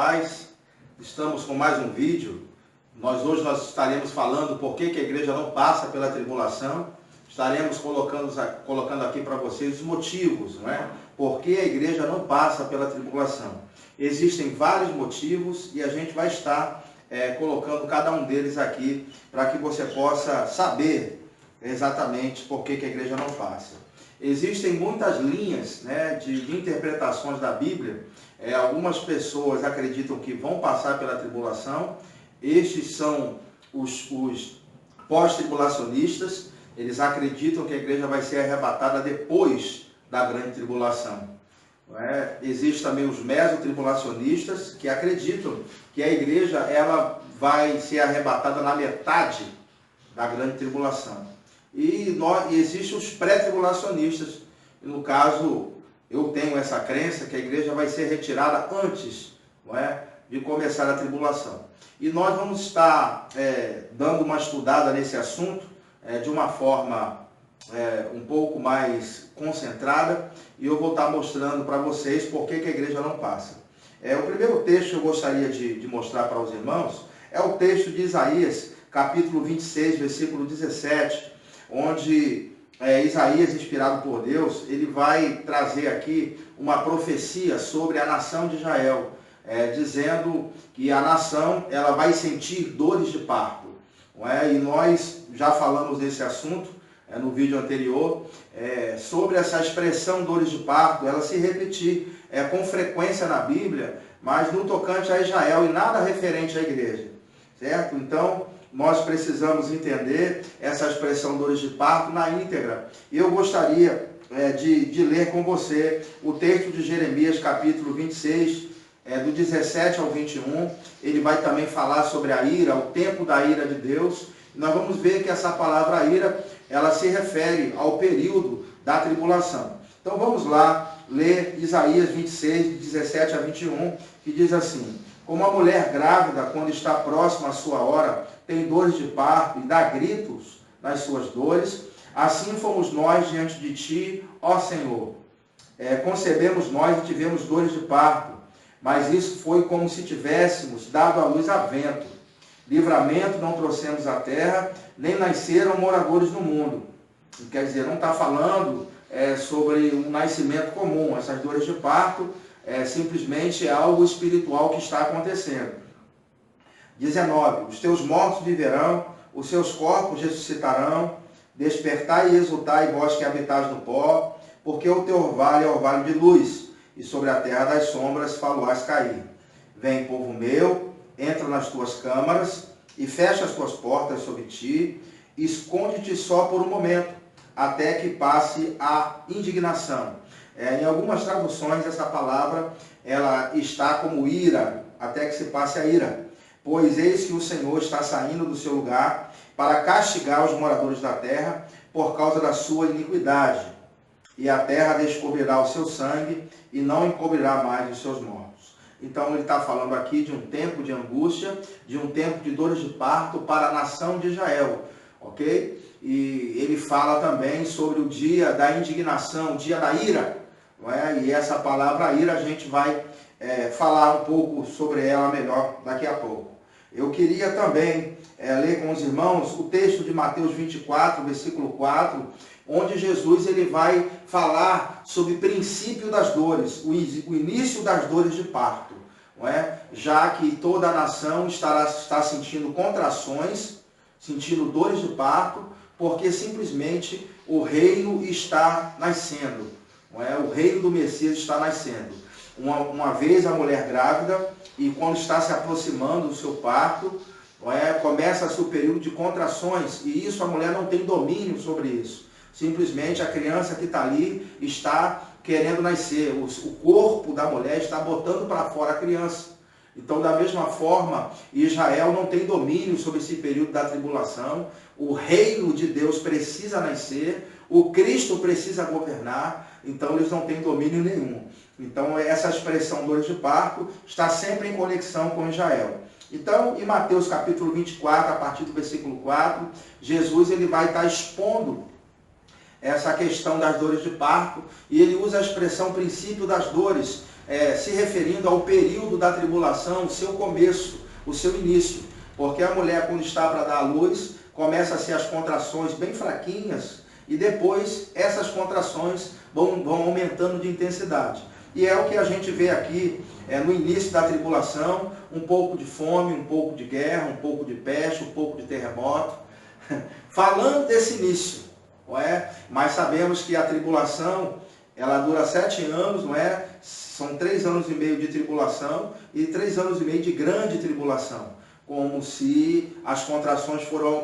paz. Estamos com mais um vídeo. Hoje nós estaremos falando por que a igreja não passa pela tribulação. Estaremos colocando aqui para vocês os motivos, não é? Por que a igreja não passa pela tribulação. Existem vários motivos e a gente vai estar colocando cada um deles aqui para que você possa saber exatamente por que a igreja não passa. Existem muitas linhas, né, de interpretações da Bíblia. Algumas pessoas acreditam que vão passar pela tribulação. Estes são os pós-tribulacionistas. Eles acreditam que a igreja vai ser arrebatada depois da grande tribulação. Existem também os mesotribulacionistas, que acreditam que a igreja ela vai ser arrebatada na metade da grande tribulação. E existem os pré-tribulacionistas. No caso, eu tenho essa crença que a igreja vai ser retirada antes, de começar a tribulação. E nós vamos estar dando uma estudada nesse assunto de uma forma um pouco mais concentrada, e eu vou estar mostrando para vocês por que a igreja não passa. O primeiro texto que eu gostaria de mostrar para os irmãos é o texto de Isaías, capítulo 26, versículo 17, onde Isaías, inspirado por Deus, ele vai trazer aqui uma profecia sobre a nação de Israel, dizendo que a nação ela vai sentir dores de parto. E nós já falamos desse assunto no vídeo anterior, sobre essa expressão dores de parto, ela se repetir com frequência na Bíblia, mas no tocante a Israel e nada referente à igreja, certo? Então, nós precisamos entender essa expressão dores de parto na íntegra. E eu gostaria de ler com você o texto de Jeremias, capítulo 26, do 17 ao 21. Ele vai também falar sobre a ira, o tempo da ira de Deus. E nós vamos ver que essa palavra ira, ela se refere ao período da tribulação. Então vamos lá ler Isaías 26, 17 a 21, que diz assim: como a mulher grávida, quando está próxima à sua hora, tem dores de parto e dá gritos nas suas dores, assim fomos nós diante de ti, ó Senhor. Concebemos nós e tivemos dores de parto, mas isso foi como se tivéssemos dado à luz a vento. Livramento não trouxemos à terra, nem nasceram moradores no mundo. Quer dizer, não está falando sobre um nascimento comum. Essas dores de parto simplesmente é algo espiritual que está acontecendo. 19. Os teus mortos viverão, os seus corpos ressuscitarão. Despertai e exultai, vós que habitais no pó, porque o teu vale é o vale de luz, e sobre a terra das sombras faloás cair. Vem, povo meu, entra nas tuas câmaras e fecha as tuas portas sobre ti, esconde-te só por um momento, até que passe a indignação. Em algumas traduções, essa palavra ela está como ira, até que se passe a ira. Pois eis que o Senhor está saindo do seu lugar para castigar os moradores da terra por causa da sua iniquidade. E a terra descobrirá o seu sangue e não encobrirá mais os seus mortos. Então ele está falando aqui de um tempo de angústia, de um tempo de dores de parto para a nação de Israel. Ok? E ele fala também sobre o dia da indignação, o dia da ira. E essa palavra ira a gente vai falar um pouco sobre ela melhor daqui a pouco. Eu queria também ler com os irmãos o texto de Mateus 24, versículo 4, onde Jesus ele vai falar sobre o princípio das dores, o início das dores de parto. Já que toda a nação está sentindo contrações, sentindo dores de parto, porque simplesmente o reino está nascendo. O reino do Messias está nascendo. Uma vez a mulher grávida, e quando está se aproximando do seu parto, começa-se o período de contrações, e isso a mulher não tem domínio sobre isso. Simplesmente a criança que está ali está querendo nascer. O corpo da mulher está botando para fora a criança. Então, da mesma forma, Israel não tem domínio sobre esse período da tribulação. O reino de Deus precisa nascer, o Cristo precisa governar, então eles não têm domínio nenhum. Então, essa expressão dores de parto está sempre em conexão com Israel. Então, em Mateus capítulo 24, a partir do versículo 4, Jesus ele vai estar expondo essa questão das dores de parto, e ele usa a expressão princípio das dores, se referindo ao período da tribulação, o seu começo, o seu início. Porque a mulher, quando está para dar à luz, começa a ser as contrações bem fraquinhas e depois essas contrações vão aumentando de intensidade. E é o que a gente vê aqui no início da tribulação, um pouco de fome, um pouco de guerra, um pouco de peste, um pouco de terremoto. Falando desse início, não é? Mas sabemos que a tribulação, ela dura 7 anos, não é? São 3 anos e meio de tribulação e 3 anos e meio de grande tribulação. Como se as contrações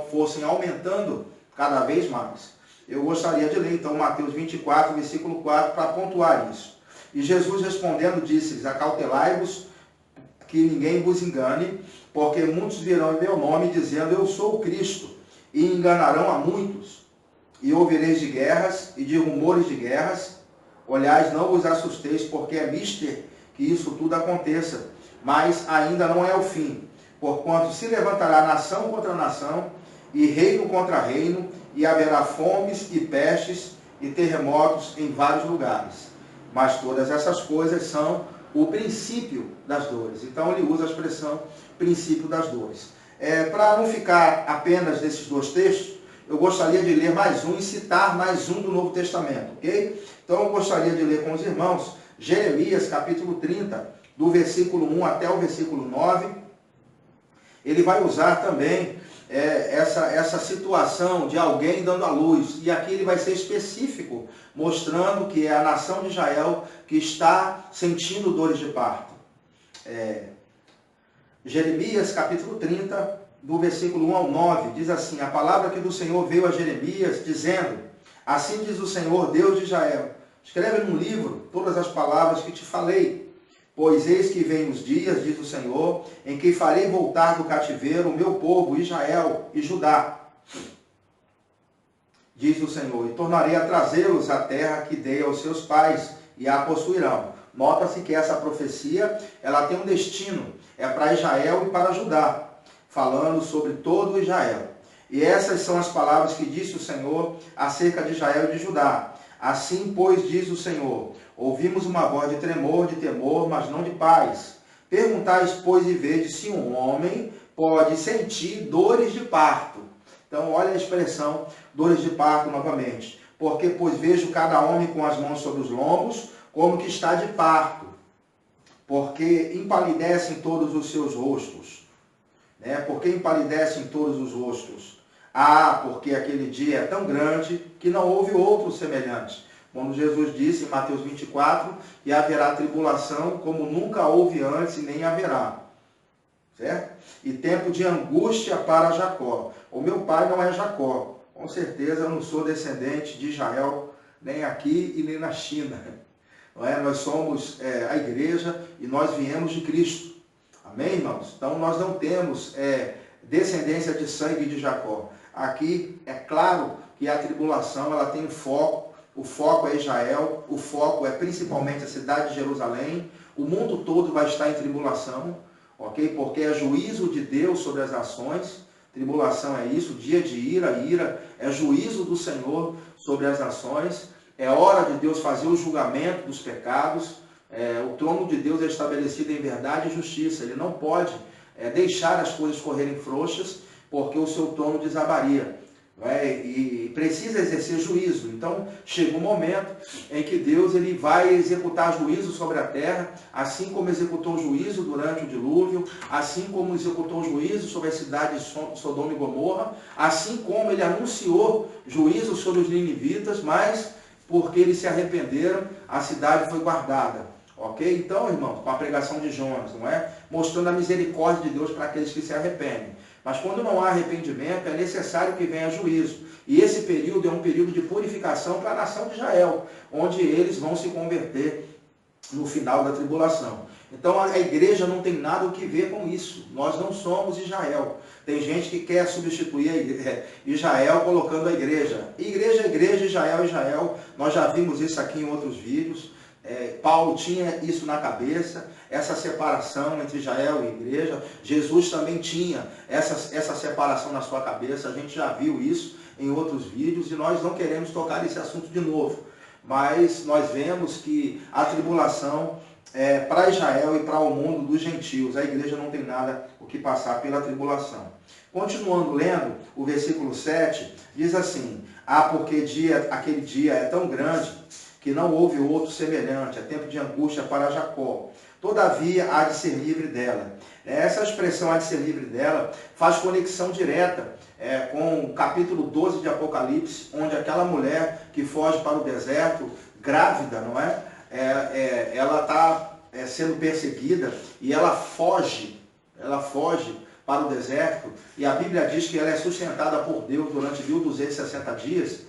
fossem aumentando cada vez mais. Eu gostaria de ler então Mateus 24, versículo 4, para pontuar isso. E Jesus respondendo disse-lhes: acautelai-vos que ninguém vos engane, porque muitos virão em meu nome dizendo: eu sou o Cristo, e enganarão a muitos. E ouvireis de guerras e de rumores de guerras. Olhais, não vos assusteis, porque é mister que isso tudo aconteça, mas ainda não é o fim. Porquanto se levantará nação contra nação, e reino contra reino, e haverá fomes e pestes e terremotos em vários lugares. Mas todas essas coisas são o princípio das dores. Então ele usa a expressão princípio das dores. Para não ficar apenas desses 2 textos, eu gostaria de ler mais um e citar mais um do Novo Testamento, ok? Então eu gostaria de ler com os irmãos Jeremias capítulo 30, do versículo 1 até o versículo 9. Ele vai usar também essa situação de alguém dando à luz. E aqui ele vai ser específico, mostrando que é a nação de Israel que está sentindo dores de parto. Jeremias capítulo 30, do versículo 1 ao 9, diz assim: a palavra que do Senhor veio a Jeremias, dizendo: assim diz o Senhor, Deus de Israel, escreve num livro todas as palavras que te falei. Pois eis que vem os dias, diz o Senhor, em que farei voltar do cativeiro o meu povo, Israel e Judá. Diz o Senhor, e tornarei a trazê-los à terra que dei aos seus pais, e a possuirão. Nota-se que essa profecia, ela tem um destino, é para Israel e para Judá, falando sobre todo Israel. E essas são as palavras que disse o Senhor acerca de Israel e de Judá. Assim, pois, diz o Senhor: ouvimos uma voz de tremor, de temor, mas não de paz. Perguntais, pois, e vedes se um homem pode sentir dores de parto. Então, olha a expressão dores de parto novamente. Porque, pois, vejo cada homem com as mãos sobre os lombos, como que está de parto. Porque empalidecem todos os seus rostos. Porque empalidecem todos os rostos. Porque aquele dia é tão grande que não houve outro semelhante. Quando Jesus disse em Mateus 24 que haverá tribulação como nunca houve antes e nem haverá. Certo? E tempo de angústia para Jacó. O meu pai não é Jacó. Com certeza eu não sou descendente de Israel, nem aqui e nem na China. Não é? Nós somos a igreja e nós viemos de Cristo. Amém, irmãos? Então nós não temos descendência de sangue de Jacó. Aqui é claro que a tribulação ela tem um foco. O foco é Israel, o foco é principalmente a cidade de Jerusalém. O mundo todo vai estar em tribulação, ok? Porque é juízo de Deus sobre as nações. Tribulação é isso, dia de ira é juízo do Senhor sobre as nações. É hora de Deus fazer o julgamento dos pecados. O trono de Deus é estabelecido em verdade e justiça. Ele não pode deixar as coisas correrem frouxas, porque o seu trono desabaria. E precisa exercer juízo. Então chega um momento em que Deus ele vai executar juízo sobre a terra, assim como executou juízo durante o dilúvio, assim como executou juízo sobre a cidade de Sodoma e Gomorra, assim como ele anunciou juízo sobre os ninivitas, mas porque eles se arrependeram, a cidade foi guardada. Ok? Então, irmãos, com a pregação de Jonas, não é? Mostrando a misericórdia de Deus para aqueles que se arrependem. Mas quando não há arrependimento, é necessário que venha juízo. E esse período é um período de purificação para a nação de Israel, onde eles vão se converter no final da tribulação. Então a igreja não tem nada o que ver com isso. Nós não somos Israel. Tem gente que quer substituir Israel colocando a igreja. Igreja é igreja, Israel é Israel. Nós já vimos isso aqui em outros vídeos. Paulo tinha isso na cabeça, essa separação entre Israel e igreja. Jesus também tinha essa separação na sua cabeça. A gente já viu isso em outros vídeos e nós não queremos tocar nesse assunto de novo. Mas nós vemos que a tribulação para Israel e para o mundo dos gentios. A igreja não tem nada o que passar pela tribulação. Continuando lendo, o versículo 7 diz assim: porque aquele dia é tão grande que não houve outro semelhante, é tempo de angústia para Jacó. Todavia há de ser livre dela. Essa expressão há de ser livre dela faz conexão direta com o capítulo 12 de Apocalipse, onde aquela mulher que foge para o deserto, grávida, não é? Ela está sendo perseguida e ela foge para o deserto, e a Bíblia diz que ela é sustentada por Deus durante 1260 dias.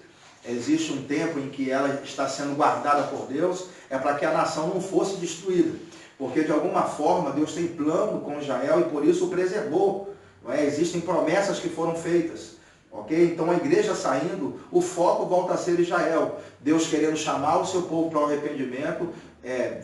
Existe um tempo em que ela está sendo guardada por Deus, para que a nação não fosse destruída, porque de alguma forma Deus tem plano com Israel e por isso o preservou. Não é? Existem promessas que foram feitas. Ok? Então a igreja saindo, o foco volta a ser Israel. Deus querendo chamar o seu povo para o arrependimento,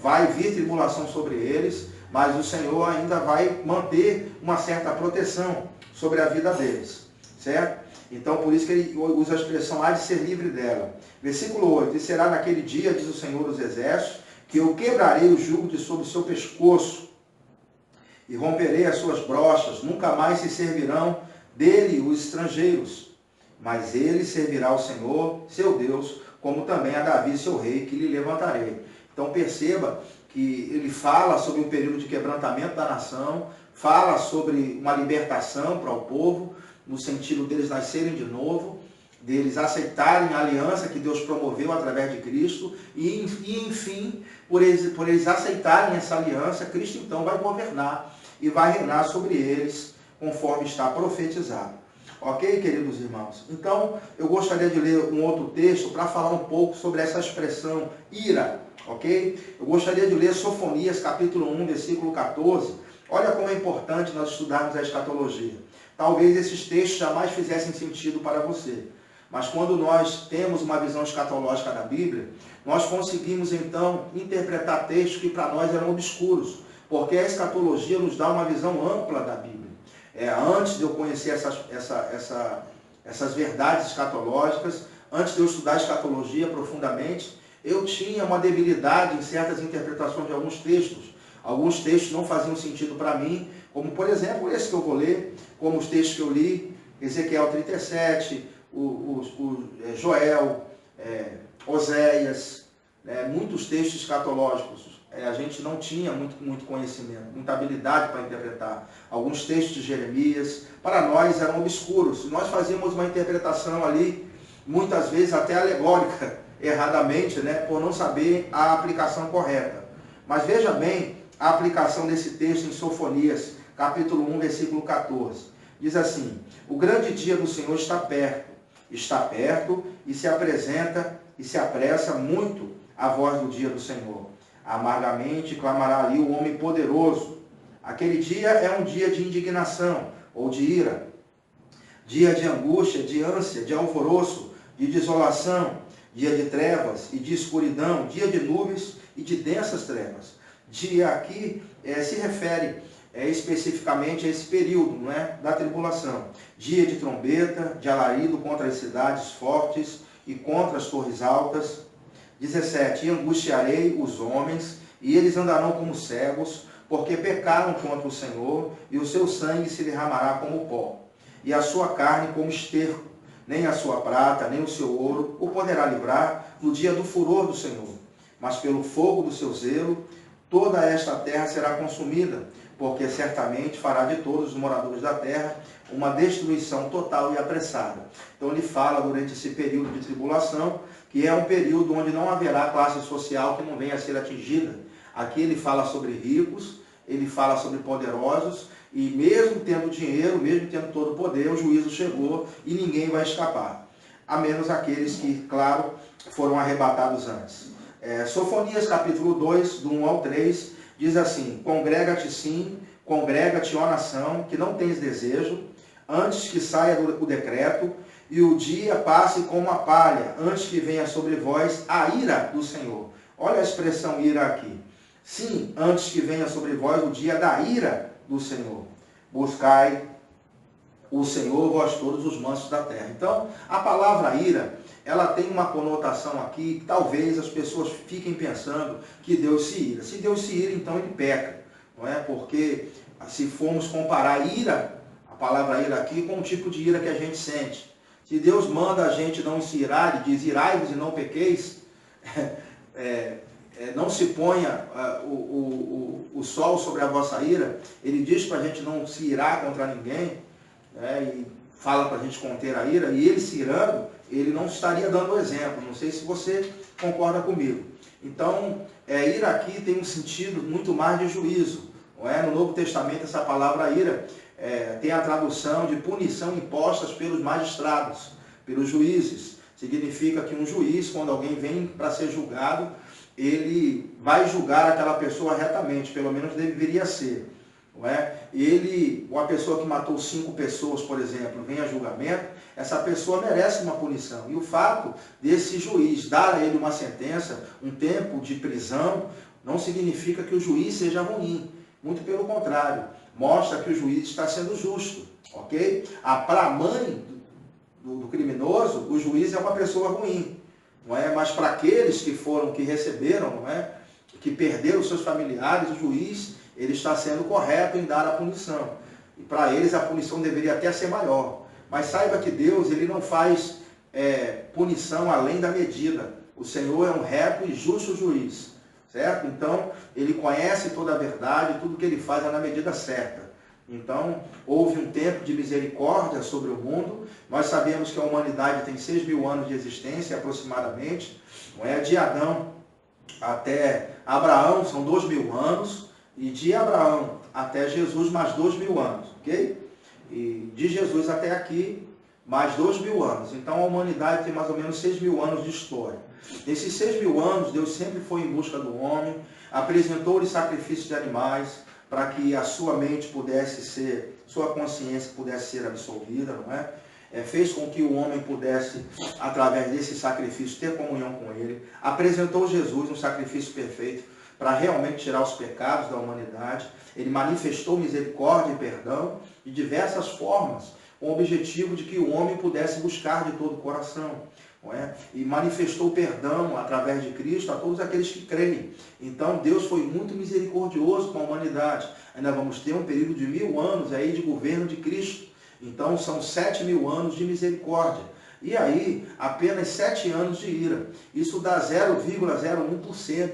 vai vir tribulação sobre eles, mas o Senhor ainda vai manter uma certa proteção sobre a vida deles. Certo? Então por isso que ele usa a expressão há de ser livre dela. Versículo 8: e será naquele dia, diz o Senhor dos Exércitos, que eu quebrarei o jugo de sobre o seu pescoço e romperei as suas brochas, nunca mais se servirão dele os estrangeiros, mas ele servirá ao Senhor, seu Deus, como também a Davi, seu rei, que lhe levantarei. Então perceba que ele fala sobre um período de quebrantamento da nação, fala sobre uma libertação para o povo, no sentido deles nascerem de novo, deles aceitarem a aliança que Deus promoveu através de Cristo, e enfim, por eles aceitarem essa aliança, Cristo então vai governar e vai reinar sobre eles, conforme está profetizado. Ok, queridos irmãos? Então, eu gostaria de ler um outro texto para falar um pouco sobre essa expressão ira, ok? Eu gostaria de ler Sofonias, capítulo 1, versículo 14. Olha como é importante nós estudarmos a escatologia. Talvez esses textos jamais fizessem sentido para você, mas quando nós temos uma visão escatológica da Bíblia, nós conseguimos então interpretar textos que para nós eram obscuros, porque a escatologia nos dá uma visão ampla da Bíblia. Antes de eu conhecer essas verdades escatológicas, antes de eu estudar a escatologia profundamente, eu tinha uma debilidade em certas interpretações de alguns textos. Alguns textos não faziam sentido para mim, como por exemplo esse que eu vou ler, como os textos que eu li, Ezequiel 37, Joel, Oséias, muitos textos escatológicos. A gente não tinha muito conhecimento, muita habilidade para interpretar. Alguns textos de Jeremias, para nós, eram obscuros. Nós fazíamos uma interpretação ali, muitas vezes até alegórica, erradamente, por não saber a aplicação correta. Mas veja bem a aplicação desse texto em Sofonias, capítulo 1, versículo 14. Diz assim: o grande dia do Senhor está perto e se apresenta e se apressa muito a voz do dia do Senhor. Amargamente clamará ali o homem poderoso. Aquele dia é um dia de indignação ou de ira, dia de angústia, de ânsia, de alvoroço, de desolação, dia de trevas e de escuridão, dia de nuvens e de densas trevas. Dia aqui se refere especificamente a esse período, da tribulação. Dia de trombeta, de alarido contra as cidades fortes e contra as torres altas. 17. E angustiarei os homens, e eles andarão como cegos, porque pecaram contra o Senhor, e o seu sangue se derramará como pó, e a sua carne como esterco. Nem a sua prata, nem o seu ouro o poderá livrar no dia do furor do Senhor. Mas pelo fogo do seu zelo, toda esta terra será consumida, porque certamente fará de todos os moradores da terra uma destruição total e apressada. Então ele fala durante esse período de tribulação, que é um período onde não haverá classe social que não venha a ser atingida. Aqui ele fala sobre ricos, ele fala sobre poderosos, e mesmo tendo dinheiro, mesmo tendo todo o poder, o juízo chegou e ninguém vai escapar. A menos aqueles que, claro, foram arrebatados antes. Sofonias capítulo 2, do 1 ao 3, diz assim: congrega-te sim, congrega-te, ó nação, que não tens desejo, antes que saia o decreto, e o dia passe como a palha, antes que venha sobre vós a ira do Senhor. Olha a expressão ira aqui. Sim, antes que venha sobre vós o dia da ira do Senhor. Buscai o Senhor, vós todos os mansos da terra. Então, a palavra ira, ela tem uma conotação aqui que talvez as pessoas fiquem pensando que Deus se ira. Se Deus se ira, então ele peca, não é? Porque se formos comparar ira, a palavra ira aqui, com o tipo de ira que a gente sente. Se Deus manda a gente não se irar, ele diz, irai-vos e não pequeis, não se ponha o sol sobre a vossa ira, ele diz para a gente não se irar contra ninguém, né, e fala para a gente conter a ira, e ele se irando, ele não estaria dando exemplo. Não sei se você concorda comigo. Então, ira aqui tem um sentido muito mais de juízo. Não é? No Novo Testamento, essa palavra ira tem a tradução de punição impostas pelos magistrados, pelos juízes. Significa que um juiz, quando alguém vem para ser julgado, ele vai julgar aquela pessoa retamente, pelo menos deveria ser. Não é? Uma pessoa que matou 5 pessoas, por exemplo, vem a julgamento, essa pessoa merece uma punição. E o fato desse juiz dar a ele uma sentença, um tempo de prisão, não significa que o juiz seja ruim. Muito pelo contrário, mostra que o juiz está sendo justo, ok? Para a mãe do criminoso, o juiz é uma pessoa ruim, não é? Mas para aqueles que receberam, não é? Que perderam seus familiares, o juiz, ele está sendo correto em dar a punição. E para eles a punição deveria até ser maior. Mas saiba que Deus, ele não faz punição além da medida. O Senhor é um reto e justo juiz, certo? Então, ele conhece toda a verdade, tudo que ele faz é na medida certa. Então, houve um tempo de misericórdia sobre o mundo. Nós sabemos que a humanidade tem 6.000 anos de existência, aproximadamente. Não é? De Adão até Abraão são 2.000 anos. E de Abraão até Jesus, mais 2.000 anos, ok? E de Jesus até aqui, mais 2.000 anos. Então a humanidade tem mais ou menos 6.000 anos de história. Nesses 6.000 anos, Deus sempre foi em busca do homem, apresentou-lhe sacrifícios de animais, para que a sua mente sua consciência pudesse ser absolvida, não é? Fez com que o homem pudesse, através desse sacrifício, ter comunhão com ele. Apresentou Jesus, um sacrifício perfeito, para realmente tirar os pecados da humanidade. Ele manifestou misericórdia e perdão de diversas formas, com o objetivo de que o homem pudesse buscar de todo o coração. Não é? E manifestou perdão através de Cristo a todos aqueles que creem. Então Deus foi muito misericordioso com a humanidade. Ainda vamos ter um período de 1.000 anos aí de governo de Cristo. Então são 7.000 anos de misericórdia. E aí apenas 7 anos de ira. Isso dá 0,01%.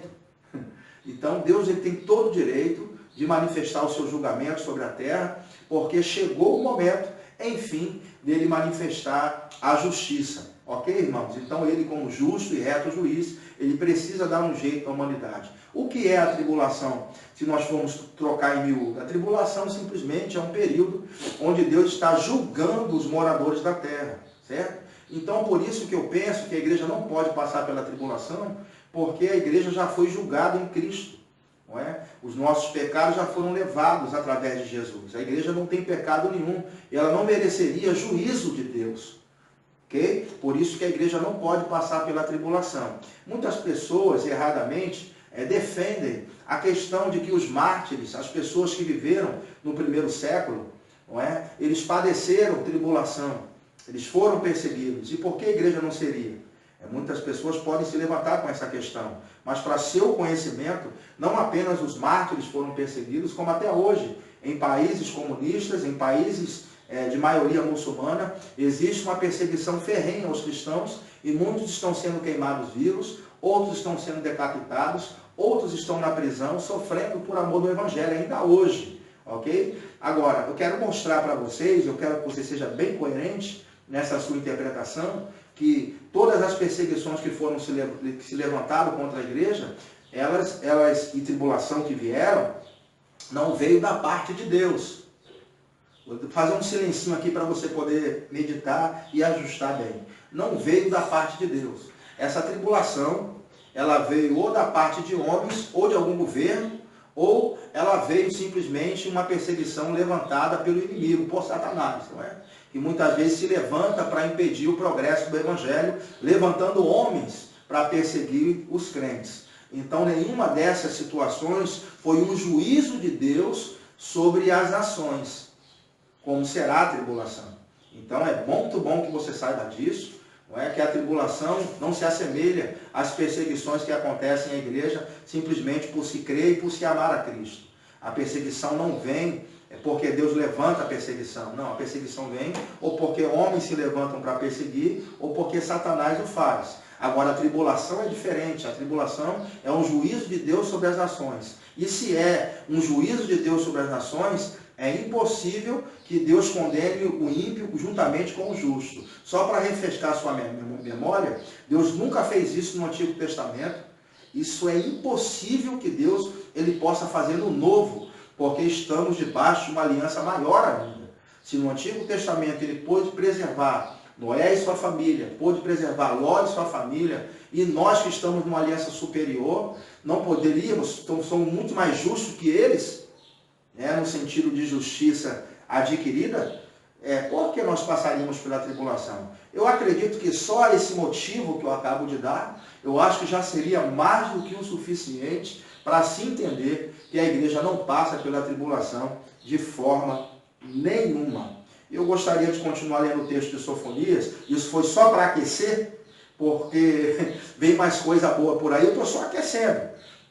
Então Deus, ele tem todo o direito de manifestar o seu julgamento sobre a terra, porque chegou o momento, enfim, dele manifestar a justiça. Ok, irmãos? Então ele, como justo e reto juiz, ele precisa dar um jeito à humanidade. O que é a tribulação? Se nós formos trocar em miúdo, a tribulação simplesmente é um período onde Deus está julgando os moradores da terra, certo? Então por isso que eu penso que a igreja não pode passar pela tribulação, porque a igreja já foi julgada em Cristo, não é? Os nossos pecados já foram levados através de Jesus. A igreja não tem pecado nenhum, e ela não mereceria juízo de Deus, ok? Por isso que a igreja não pode passar pela tribulação. Muitas pessoas, erradamente, defendem a questão de que os mártires, as pessoas que viveram no primeiro século, não é? Eles padeceram tribulação, eles foram perseguidos. E por que a igreja não seria? Muitas pessoas podem se levantar com essa questão, mas para seu conhecimento, não apenas os mártires foram perseguidos, como até hoje, em países comunistas, em países de maioria muçulmana, existe uma perseguição ferrenha aos cristãos, e muitos estão sendo queimados vivos, outros estão sendo decapitados, outros estão na prisão, sofrendo por amor do evangelho, ainda hoje, ok? Agora, eu quero mostrar para vocês, eu quero que você seja bem coerente nessa sua interpretação, que todas as perseguições que se levantaram contra a igreja, elas e tribulação que vieram, não veio da parte de Deus. Vou fazer um silencinho aqui para você poder meditar e ajustar bem. Não veio da parte de Deus. Essa tribulação, ela veio ou da parte de homens, ou de algum governo, ou ela veio simplesmente uma perseguição levantada pelo inimigo, por Satanás, não é? Que muitas vezes se levanta para impedir o progresso do evangelho, levantando homens para perseguir os crentes. Então, nenhuma dessas situações foi um juízo de Deus sobre as nações, como será a tribulação. Então, é muito bom que você saiba disso, não é? Que a tribulação não se assemelha às perseguições que acontecem na igreja simplesmente por se crer e por se amar a Cristo. A perseguição não vem porque Deus levanta a perseguição. Não, a perseguição vem ou porque homens se levantam para perseguir ou porque Satanás o faz. Agora, a tribulação é diferente. A tribulação é um juízo de Deus sobre as nações. E se é um juízo de Deus sobre as nações, é impossível que Deus condene o ímpio juntamente com o justo. Só para refrescar sua memória, Deus nunca fez isso no Antigo Testamento. Isso é impossível que Deus ele possa fazer no Novo, porque estamos debaixo de uma aliança maior ainda. Se no Antigo Testamento ele pôde preservar Noé e sua família, pôde preservar Ló e sua família, e nós que estamos numa aliança superior, não poderíamos, então somos muito mais justos que eles, né, no sentido de justiça adquirida, por que nós passaríamos pela tribulação? Eu acredito que só esse motivo que eu acabo de dar, eu acho que já seria mais do que o suficiente para se entender que a igreja não passa pela tribulação de forma nenhuma. Eu gostaria de continuar lendo o texto de Sofonias, isso foi só para aquecer, porque vem mais coisa boa por aí, eu estou só aquecendo.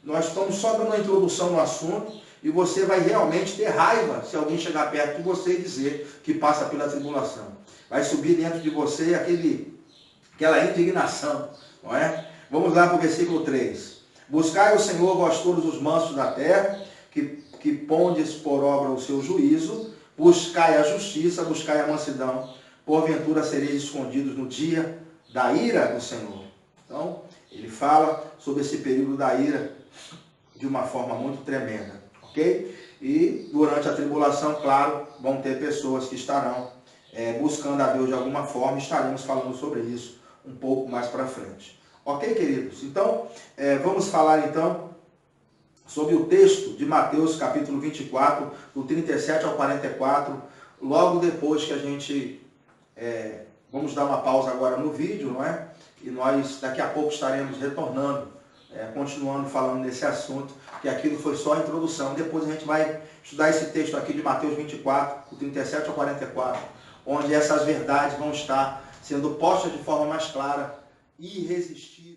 Nós estamos só dando uma introdução no assunto, e você vai realmente ter raiva se alguém chegar perto de você e dizer que passa pela tribulação. Vai subir dentro de você aquela indignação, não é? Vamos lá para o versículo 3. Buscai o Senhor, vós todos os mansos da terra, que pondes por obra o seu juízo, buscai a justiça, buscai a mansidão, porventura sereis escondidos no dia da ira do Senhor. Então, ele fala sobre esse período da ira de uma forma muito tremenda. Ok? E durante a tribulação, claro, vão ter pessoas que estarão buscando a Deus de alguma forma, estaremos falando sobre isso um pouco mais para frente. Ok, queridos? Então, vamos falar então sobre o texto de Mateus capítulo 24, do 37 ao 44, logo depois que a gente, vamos dar uma pausa agora no vídeo, não é? E nós daqui a pouco estaremos retornando, continuando falando nesse assunto, que aquilo foi só a introdução. Depois a gente vai estudar esse texto aqui de Mateus 24, do 37 ao 44, onde essas verdades vão estar sendo postas de forma mais clara e irresistível.